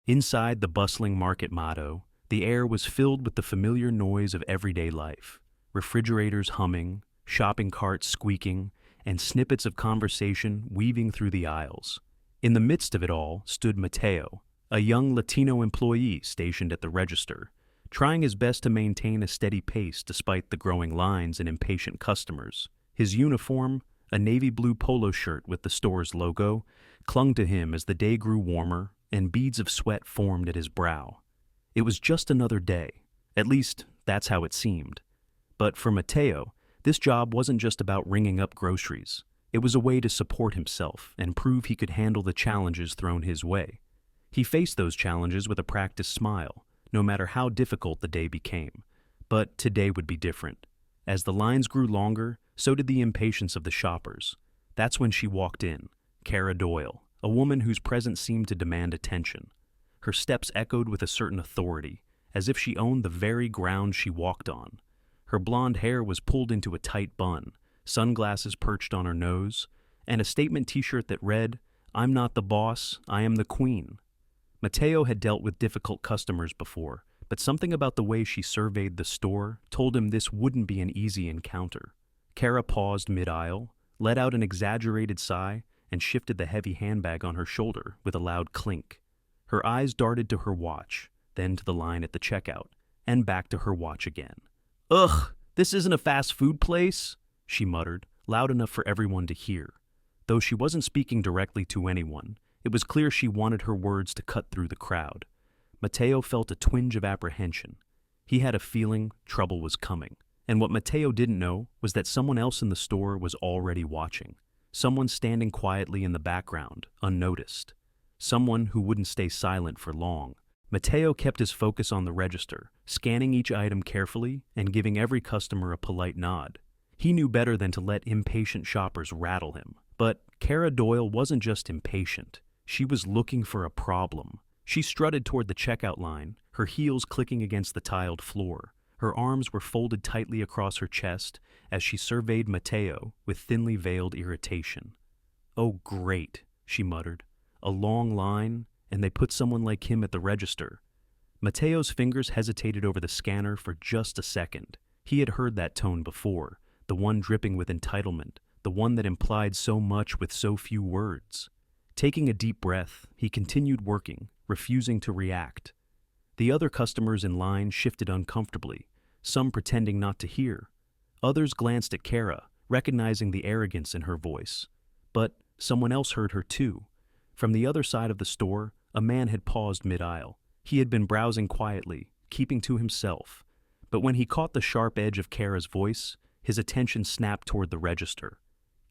Inside the bustling market motto, the air was filled with the familiar noise of everyday life. Refrigerators humming, shopping carts squeaking, and snippets of conversation weaving through the aisles. In the midst of it all stood Mateo, a young Latino employee stationed at the register, trying his best to maintain a steady pace despite the growing lines and impatient customers. His uniform, a navy blue polo shirt with the store's logo, clung to him as the day grew warmer and beads of sweat formed at his brow. It was just another day. At least, that's how it seemed. But for Mateo, this job wasn't just about ringing up groceries. It was a way to support himself and prove he could handle the challenges thrown his way. He faced those challenges with a practiced smile, no matter how difficult the day became. But today would be different. As the lines grew longer, so did the impatience of the shoppers. That's when she walked in, Kara Doyle, a woman whose presence seemed to demand attention. Her steps echoed with a certain authority, as if she owned the very ground she walked on. Her blonde hair was pulled into a tight bun, sunglasses perched on her nose, and a statement t-shirt that read, "I'm not the boss, I am the queen." Mateo had dealt with difficult customers before, but something about the way she surveyed the store told him this wouldn't be an easy encounter. Kara paused mid-aisle, let out an exaggerated sigh, and shifted the heavy handbag on her shoulder with a loud clink. Her eyes darted to her watch, then to the line at the checkout, and back to her watch again. "Ugh, this isn't a fast food place," she muttered, loud enough for everyone to hear. Though she wasn't speaking directly to anyone, it was clear she wanted her words to cut through the crowd. Mateo felt a twinge of apprehension. He had a feeling trouble was coming. And what Mateo didn't know was that someone else in the store was already watching. Someone standing quietly in the background, unnoticed. Someone who wouldn't stay silent for long. Mateo kept his focus on the register, scanning each item carefully and giving every customer a polite nod. He knew better than to let impatient shoppers rattle him. But Kara Doyle wasn't just impatient. She was looking for a problem. She strutted toward the checkout line, her heels clicking against the tiled floor. Her arms were folded tightly across her chest as she surveyed Mateo with thinly veiled irritation. "Oh, great," she muttered. "A long line, and they put someone like him at the register." Mateo's fingers hesitated over the scanner for just a second. He had heard that tone before, the one dripping with entitlement, the one that implied so much with so few words. Taking a deep breath, he continued working, refusing to react. The other customers in line shifted uncomfortably, some pretending not to hear. Others glanced at Kara, recognizing the arrogance in her voice. But someone else heard her too. From the other side of the store, a man had paused mid-aisle. He had been browsing quietly, keeping to himself. But when he caught the sharp edge of Kara's voice, his attention snapped toward the register.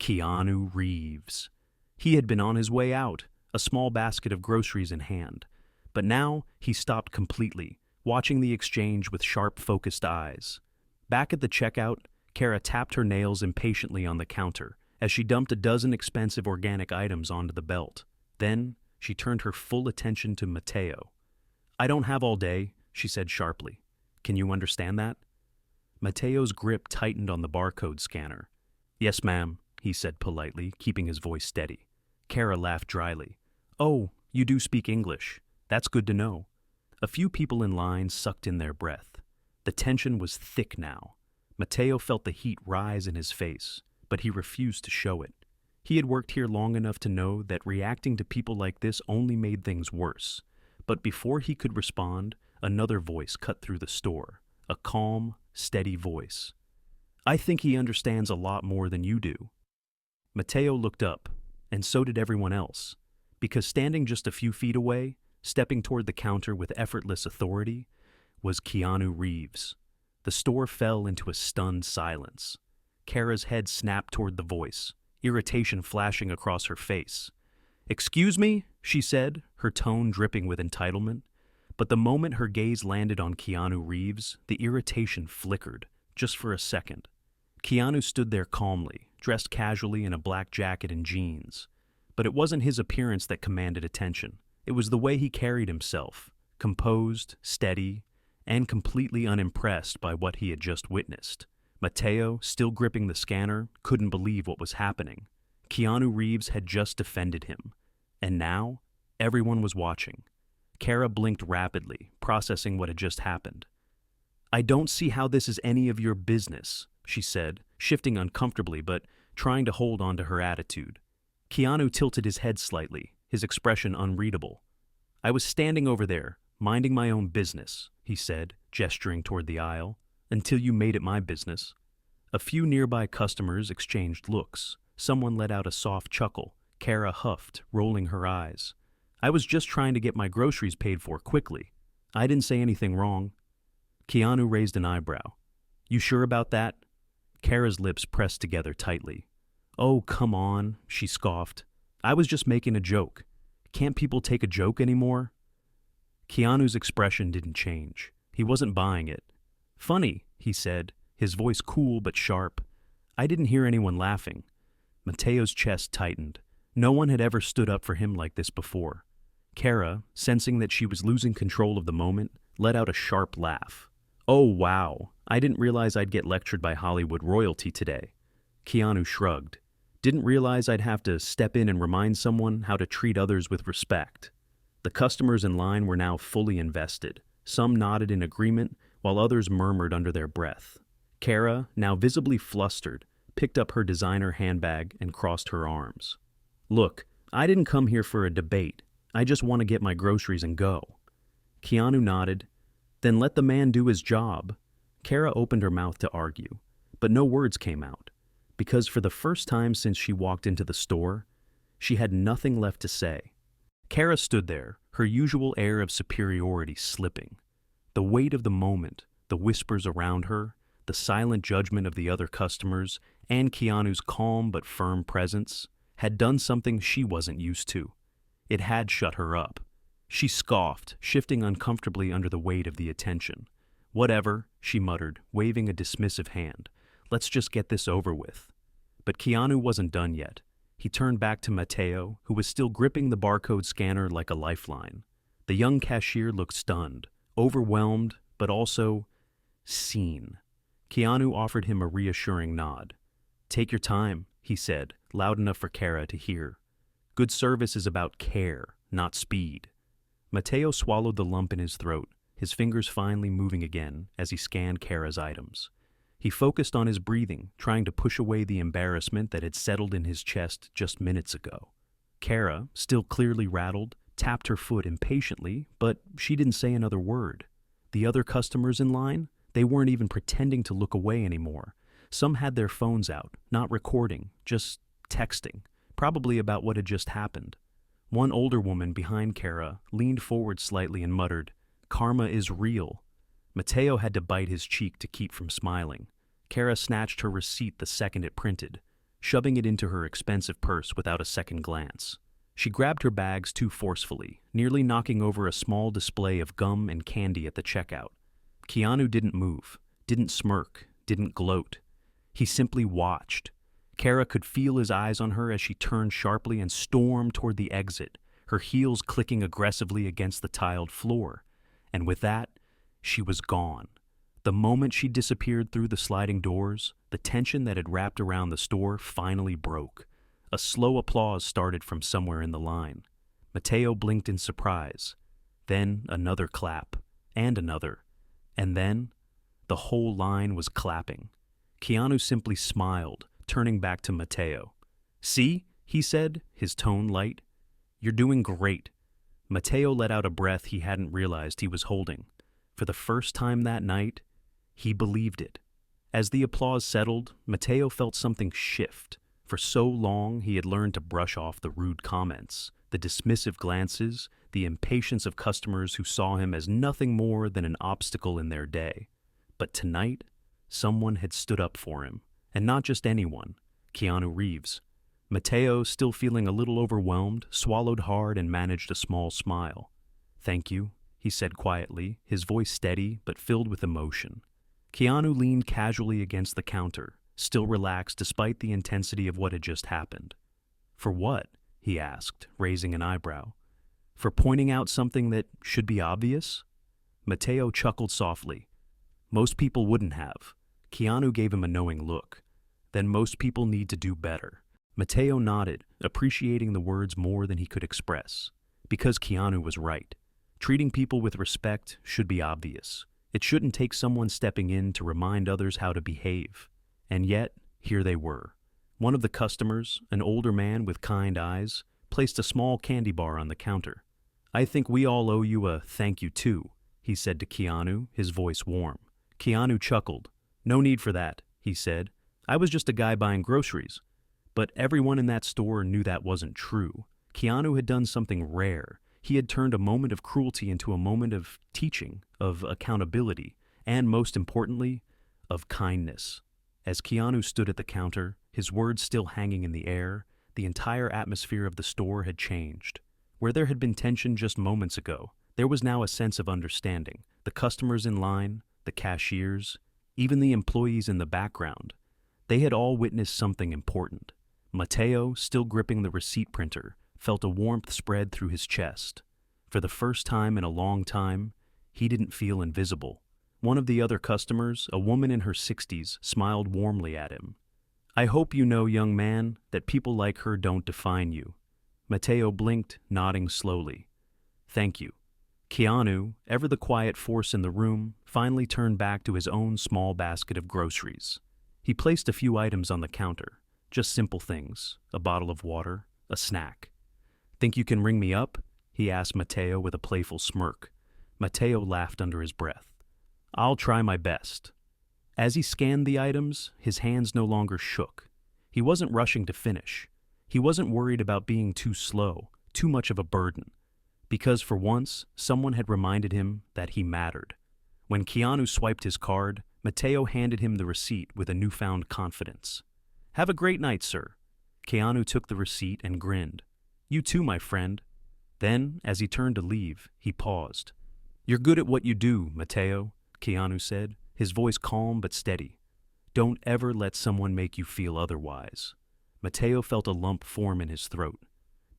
Keanu Reeves. He had been on his way out, a small basket of groceries in hand. But now he stopped completely, watching the exchange with sharp, focused eyes. Back at the checkout, Kara tapped her nails impatiently on the counter as she dumped a dozen expensive organic items onto the belt. Then she turned her full attention to Mateo. "I don't have all day," she said sharply. "Can you understand that?" Mateo's grip tightened on the barcode scanner. "Yes, ma'am," he said politely, keeping his voice steady. Kara laughed dryly. "Oh, you do speak English. That's good to know." A few people in line sucked in their breath. The tension was thick now. Mateo felt the heat rise in his face, but he refused to show it. He had worked here long enough to know that reacting to people like this only made things worse. But before he could respond, another voice cut through the store, a calm, steady voice. "I think he understands a lot more than you do." Mateo looked up, and so did everyone else, because standing just a few feet away, stepping toward the counter with effortless authority, was Keanu Reeves. The store fell into a stunned silence. Kara's head snapped toward the voice, irritation flashing across her face. "Excuse me," she said, her tone dripping with entitlement. But the moment her gaze landed on Keanu Reeves, the irritation flickered, just for a second. Keanu stood there calmly, dressed casually in a black jacket and jeans. But it wasn't his appearance that commanded attention. It was the way he carried himself, composed, steady, and completely unimpressed by what he had just witnessed. Mateo, still gripping the scanner, couldn't believe what was happening. Keanu Reeves had just defended him, and now everyone was watching. Kara blinked rapidly, processing what had just happened. "I don't see how this is any of your business," she said, shifting uncomfortably but trying to hold on to her attitude. Keanu tilted his head slightly, his expression unreadable. "I was standing over there, minding my own business," he said, gesturing toward the aisle, "until you made it my business." A few nearby customers exchanged looks. Someone let out a soft chuckle. Kara huffed, rolling her eyes. "I was just trying to get my groceries paid for quickly. I didn't say anything wrong." Keanu raised an eyebrow. "You sure about that?" Kara's lips pressed together tightly. "Oh, come on," she scoffed. "I was just making a joke. Can't people take a joke anymore?" Keanu's expression didn't change. He wasn't buying it. "Funny," he said, his voice cool but sharp. "I didn't hear anyone laughing." Mateo's chest tightened. No one had ever stood up for him like this before. Kara, sensing that she was losing control of the moment, let out a sharp laugh. "Oh, wow. I didn't realize I'd get lectured by Hollywood royalty today." Keanu shrugged. "Didn't realize I'd have to step in and remind someone how to treat others with respect." The customers in line were now fully invested. Some nodded in agreement, while others murmured under their breath. Kara, now visibly flustered, picked up her designer handbag and crossed her arms. "Look, I didn't come here for a debate. I just want to get my groceries and go." Keanu nodded. "Then let the man do his job." Kara opened her mouth to argue, but no words came out, because for the first time since she walked into the store, she had nothing left to say. Kara stood there, her usual air of superiority slipping. The weight of the moment, the whispers around her, the silent judgment of the other customers, and Keanu's calm but firm presence had done something she wasn't used to. It had shut her up. She scoffed, shifting uncomfortably under the weight of the attention. "Whatever," she muttered, waving a dismissive hand. "Let's just get this over with." But Keanu wasn't done yet. He turned back to Mateo, who was still gripping the barcode scanner like a lifeline. The young cashier looked stunned, overwhelmed, but also seen. Keanu offered him a reassuring nod. "Take your time," he said, loud enough for Kara to hear. "Good service is about care, not speed." Mateo swallowed the lump in his throat, his fingers finally moving again as he scanned Kara's items. He focused on his breathing, trying to push away the embarrassment that had settled in his chest just minutes ago. Kara, still clearly rattled, tapped her foot impatiently, but she didn't say another word. The other customers in line, they weren't even pretending to look away anymore. Some had their phones out, not recording, just texting, probably about what had just happened. One older woman behind Kara leaned forward slightly and muttered, "Karma is real." Mateo had to bite his cheek to keep from smiling. Kara snatched her receipt the second it printed, shoving it into her expensive purse without a second glance. She grabbed her bags too forcefully, nearly knocking over a small display of gum and candy at the checkout. Keanu didn't move, didn't smirk, didn't gloat. He simply watched. Kara could feel his eyes on her as she turned sharply and stormed toward the exit, her heels clicking aggressively against the tiled floor. And with that, she was gone. The moment she disappeared through the sliding doors, the tension that had wrapped around the store finally broke. A slow applause started from somewhere in the line. Mateo blinked in surprise. Then another clap, and another. And then, the whole line was clapping. Keanu simply smiled, turning back to Mateo. "See?" he said, his tone light. "You're doing great." Mateo let out a breath he hadn't realized he was holding. For the first time that night, he believed it. As the applause settled, Mateo felt something shift. For so long, he had learned to brush off the rude comments, the dismissive glances, the impatience of customers who saw him as nothing more than an obstacle in their day. But tonight, someone had stood up for him. And not just anyone, Keanu Reeves. Mateo, still feeling a little overwhelmed, swallowed hard and managed a small smile. "Thank you," he said quietly, his voice steady but filled with emotion. Keanu leaned casually against the counter, still relaxed despite the intensity of what had just happened. "For what?" he asked, raising an eyebrow. "For pointing out something that should be obvious?" Mateo chuckled softly. "Most people wouldn't have." Keanu gave him a knowing look. "Then most people need to do better." Mateo nodded, appreciating the words more than he could express. Because Keanu was right. Treating people with respect should be obvious. It shouldn't take someone stepping in to remind others how to behave. And yet, here they were. One of the customers, an older man with kind eyes, placed a small candy bar on the counter. "I think we all owe you a thank you too," he said to Keanu, his voice warm. Keanu chuckled. "No need for that," he said. "I was just a guy buying groceries." But everyone in that store knew that wasn't true. Keanu had done something rare. He had turned a moment of cruelty into a moment of teaching, of accountability, and most importantly, of kindness. As Keanu stood at the counter, his words still hanging in the air, the entire atmosphere of the store had changed. Where there had been tension just moments ago, there was now a sense of understanding. The customers in line, the cashiers, even the employees in the background, they had all witnessed something important. Mateo, still gripping the receipt printer, felt a warmth spread through his chest. For the first time in a long time, he didn't feel invisible. One of the other customers, a woman in her 60s, smiled warmly at him. "I hope you know, young man, that people like her don't define you." Mateo blinked, nodding slowly. "Thank you." Keanu, ever the quiet force in the room, finally turned back to his own small basket of groceries. He placed a few items on the counter, just simple things, a bottle of water, a snack. "Think you can ring me up?" he asked Mateo with a playful smirk. Mateo laughed under his breath. "I'll try my best." As he scanned the items, his hands no longer shook. He wasn't rushing to finish. He wasn't worried about being too slow, too much of a burden. Because for once, someone had reminded him that he mattered. When Keanu swiped his card, Mateo handed him the receipt with a newfound confidence. "Have a great night, sir." Keanu took the receipt and grinned. "You too, my friend." Then, as he turned to leave, he paused. "You're good at what you do, Mateo," Keanu said, his voice calm but steady. "Don't ever let someone make you feel otherwise." Mateo felt a lump form in his throat.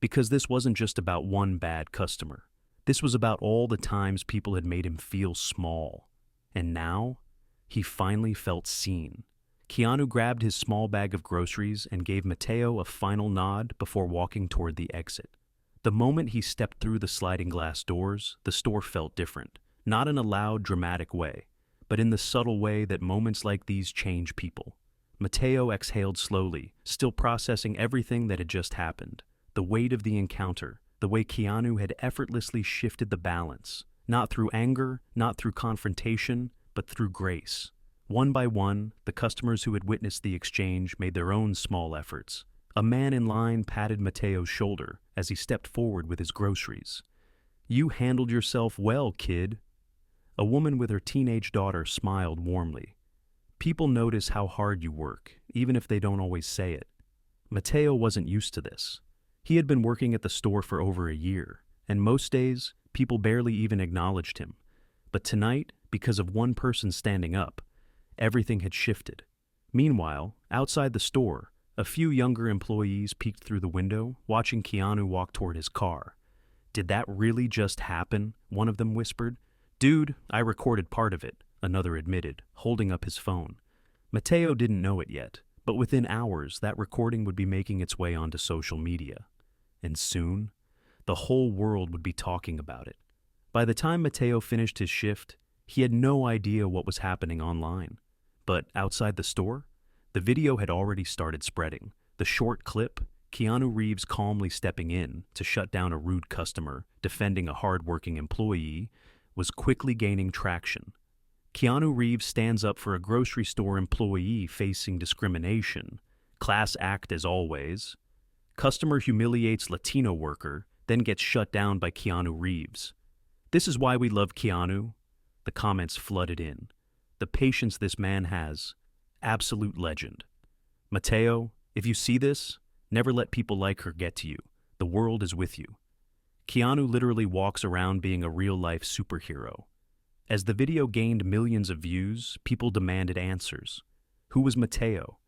Because this wasn't just about one bad customer. This was about all the times people had made him feel small. And now, he finally felt seen. Keanu grabbed his small bag of groceries and gave Mateo a final nod before walking toward the exit. The moment he stepped through the sliding glass doors, the store felt different. Not in a loud, dramatic way, but in the subtle way that moments like these change people. Mateo exhaled slowly, still processing everything that had just happened. The weight of the encounter, the way Keanu had effortlessly shifted the balance, not through anger, not through confrontation, but through grace. One by one, the customers who had witnessed the exchange made their own small efforts. A man in line patted Mateo's shoulder as he stepped forward with his groceries. "You handled yourself well, kid." A woman with her teenage daughter smiled warmly. "People notice how hard you work, even if they don't always say it." Mateo wasn't used to this. He had been working at the store for over a year, and most days, people barely even acknowledged him. But tonight, because of one person standing up, everything had shifted. Meanwhile, outside the store, a few younger employees peeked through the window, watching Keanu walk toward his car. "Did that really just happen?" one of them whispered. "Dude, I recorded part of it," another admitted, holding up his phone. Mateo didn't know it yet, but within hours that recording would be making its way onto social media. And soon, the whole world would be talking about it. By the time Mateo finished his shift, he had no idea what was happening online. But outside the store, the video had already started spreading. The short clip, Keanu Reeves calmly stepping in to shut down a rude customer, defending a hard-working employee, was quickly gaining traction. Keanu Reeves stands up for a grocery store employee facing discrimination. Class act as always. Customer humiliates Latino worker, then gets shut down by Keanu Reeves. "This is why we love Keanu." The comments flooded in. "The patience this man has. Absolute legend." "Mateo, if you see this, never let people like her get to you. The world is with you." Keanu literally walks around being a real-life superhero. As the video gained millions of views, people demanded answers. Who was Mateo?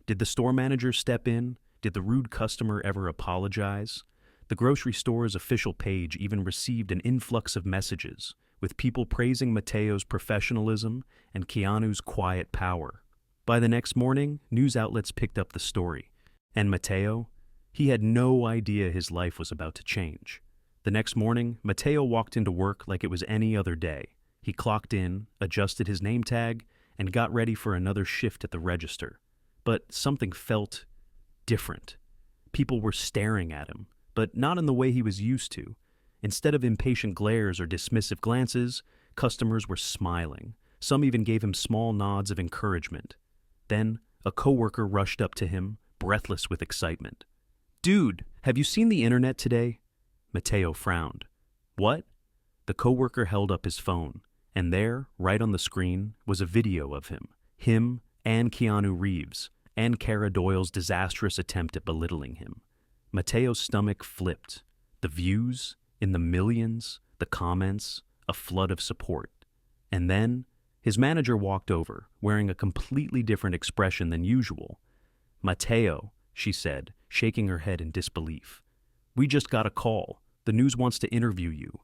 Did the store manager step in? Did the rude customer ever apologize? The grocery store's official page even received an influx of messages, with people praising Mateo's professionalism and Keanu's quiet power. By the next morning, news outlets picked up the story. And Mateo? He had no idea his life was about to change. The next morning, Mateo walked into work like it was any other day. He clocked in, adjusted his name tag, and got ready for another shift at the register. But something felt different. People were staring at him, but not in the way he was used to. Instead of impatient glares or dismissive glances, customers were smiling. Some even gave him small nods of encouragement. Then, a coworker rushed up to him, breathless with excitement. "Dude, have you seen the internet today?" Mateo frowned. "What?" The coworker held up his phone, and there, right on the screen, was a video of him and Keanu Reeves, and Cara Doyle's disastrous attempt at belittling him. Mateo's stomach flipped. The views, in the millions, the comments, a flood of support. And then, his manager walked over, wearing a completely different expression than usual. "Mateo," she said, shaking her head in disbelief. "We just got a call. The news wants to interview you."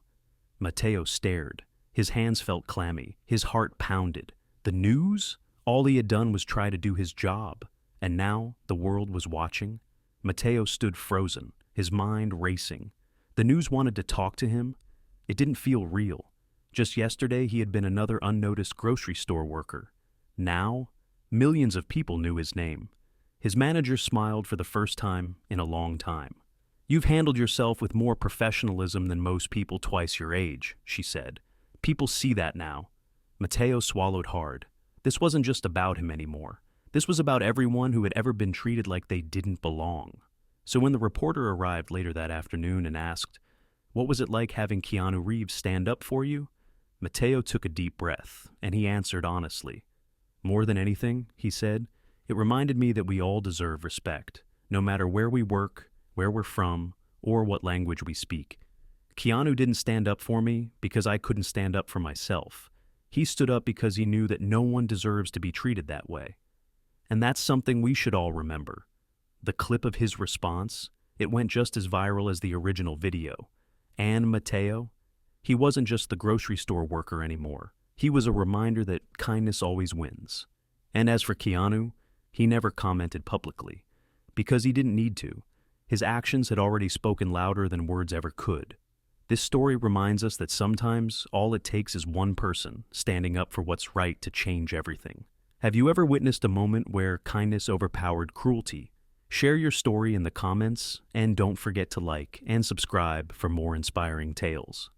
Mateo stared. His hands felt clammy. His heart pounded. The news? All he had done was try to do his job. And now the world was watching. Mateo stood frozen, his mind racing. The news wanted to talk to him. It didn't feel real. Just yesterday he had been another unnoticed grocery store worker. Now, millions of people knew his name. His manager smiled for the first time in a long time. "You've handled yourself with more professionalism than most people twice your age," she said. "People see that now." Mateo swallowed hard. This wasn't just about him anymore. This was about everyone who had ever been treated like they didn't belong. So when the reporter arrived later that afternoon and asked, "What was it like having Keanu Reeves stand up for you?" Mateo took a deep breath, and he answered honestly. "More than anything," he said, "it reminded me that we all deserve respect, no matter where we work, where we're from, or what language we speak. Keanu didn't stand up for me because I couldn't stand up for myself. He stood up because he knew that no one deserves to be treated that way." And that's something we should all remember. The clip of his response, it went just as viral as the original video. And Mateo, he wasn't just the grocery store worker anymore. He was a reminder that kindness always wins. And as for Keanu, he never commented publicly, because he didn't need to. His actions had already spoken louder than words ever could. This story reminds us that sometimes all it takes is one person standing up for what's right to change everything. Have you ever witnessed a moment where kindness overpowered cruelty? Share your story in the comments, and don't forget to like and subscribe for more inspiring tales.